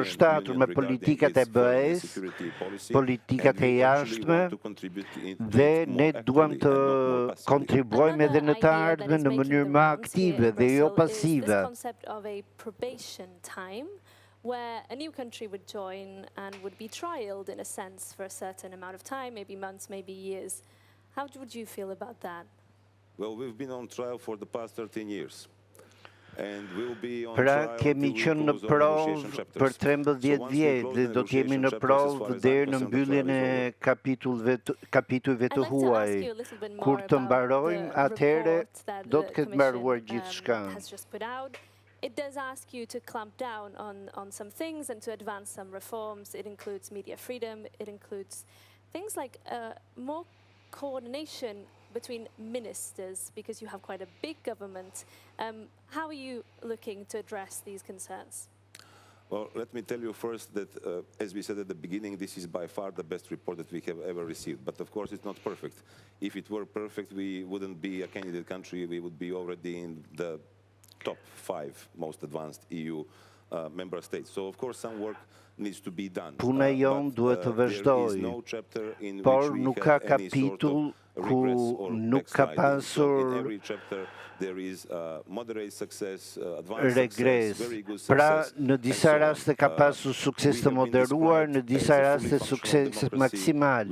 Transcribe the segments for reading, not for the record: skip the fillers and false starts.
përshtatur me politikat e BE-s, politikat e jashtme, dhe ne duam të kontribuojmë edhe në të ardhmen në mënyrë më aktive dhe jo pasive. Where a new country would join and would be trialed in a sense for a certain amount of time, maybe months, maybe years. How would you feel about that? Well, we've been on trial for the past 13 years. And we'll be on pra trial kemi qenë në provë për 13 vjet dhe do të jemi në provë deri në mbylljen e kapitujve të huaj. Kur të mbarojmë, atëherë do të ketë mbaruar gjithçka. It does ask you to clamp down on some things and to advance some reforms. It includes media freedom. It includes things like more coordination between ministers, because you have quite a big government. How are you looking to address these concerns? Well, let me tell you first that, as we said at the beginning, this is by far the best report that we have ever received. But of course, it's not perfect. If it were perfect, we wouldn't be a candidate country. We would be already in the top 5 most advanced EU member states. So, of course, some work needs to be done. Puna jon duhet të vazhdojë, por nuk ka kapitull ku nuk ka pasur regres. Pra, në disa raste ka pasur sukses të moderuar, në disa raste sukses maksimal.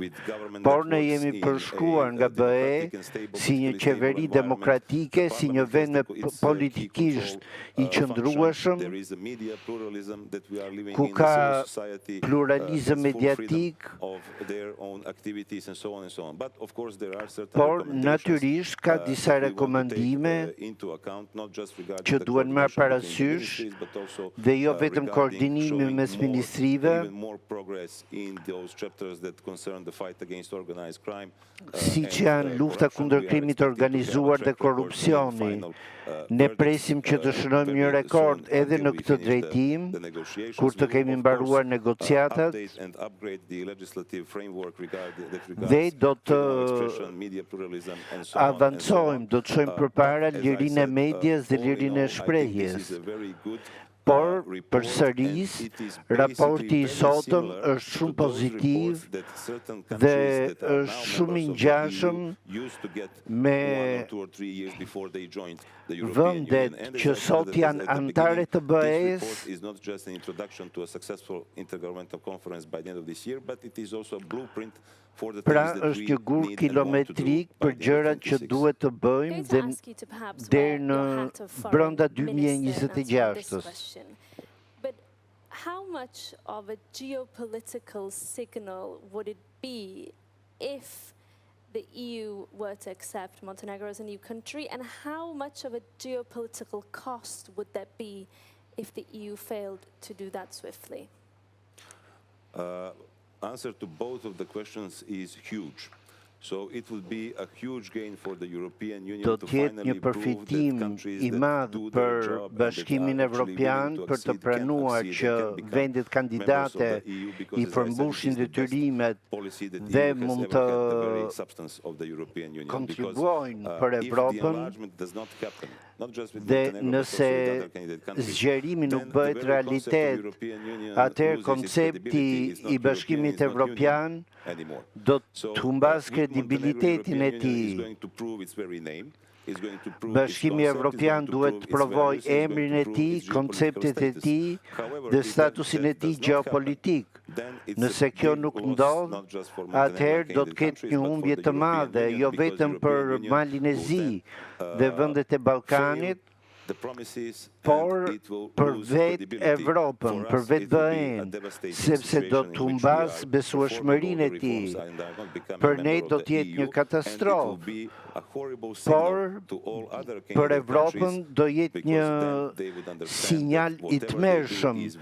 Por ne jemi përshkruar nga BE si një qeveri demokratike, si një vend me politikisht i qëndrueshëm, ku ka pluralizëm mediatik, por natyrisht ka disa rekomandime që duhen marrë parasysh dhe jo vetëm koordinimi mes ministrive, siç janë lufta kundër krimit të organizuar dhe korrupsioni. Ne presim që të shënojmë një rekord edhe në këtë drejtim, kur të kemi mbaruar negociatat dhe do të avancojmë, do të shojmë përpara lirinë e medias dhe lirinë e shprehjes. Por, përsëris, raporti I sotëm është shumë pozitiv dhe është shumë I ngjashëm me vendet që sot janë anëtare të BE-s, pra është një gur kilometrik për gjërat që duhet të bëjmë deri në brenda 2026-s. But how much of a geopolitical signal would it be if the EU were to accept Montenegro as a new country, and how much of a geopolitical cost would that be if the EU failed to do that swiftly? Answer to both of the questions is huge. So it will be a huge gain for the European Union do to të jetë finally një prove përfitim that countries I that madh do their për job and Bashkimin that are actually Evropian willing to për të accede, pranuar can që accede, can become vendet kandidate members of the EU, because, I as I said, përmbushin it is the best detyrimet policy that dhe EU has mund ever të had, the very substance of the European Union. kontribuojnë për If the Evropën enlargement does not happen, not just with dhe Montenegro, but also nëse with other candidate countries, zgjerimi nuk then the bëhet very concept of realitet, European Union atëherë loses its koncepti credibility. It's not I European, Bashkimit it's not Evropian Union anymore. do So, të humbas with kredibilitetin e Montenegro, European Union is tij. going to prove its very name, is going to prove Bashkimi its concept, Evropian is going to duhet prove të its provoj values, is going emrin to e prove tij, its geopolitical konceptet e status. tij However, dhe if statusin e that tij does not happen, geopolitik. then it's Nëse a kjo big nuk loss, ndodh, not just for Montenegro atëherë do të candidate ketë countries, një but for humbje the të European madhe, Union, jo because vetëm European për Union Malin e will Zi then, dhe vendet e Ballkanit, the promises, por and it will për lose vetë credibility. Evropën, For për us, vetë it will be a BE-n, devastating sepse do situation të in which we humbas are besueshmërinë e performing all the tij. reforms and are not becoming Për a ne member do of të the jetë një EU, and it will katastrofë. be a horrible Por signal to all other për candidate Evropën countries, do jetë because një then they would understand sinjal that I whatever they do tmerrshëm is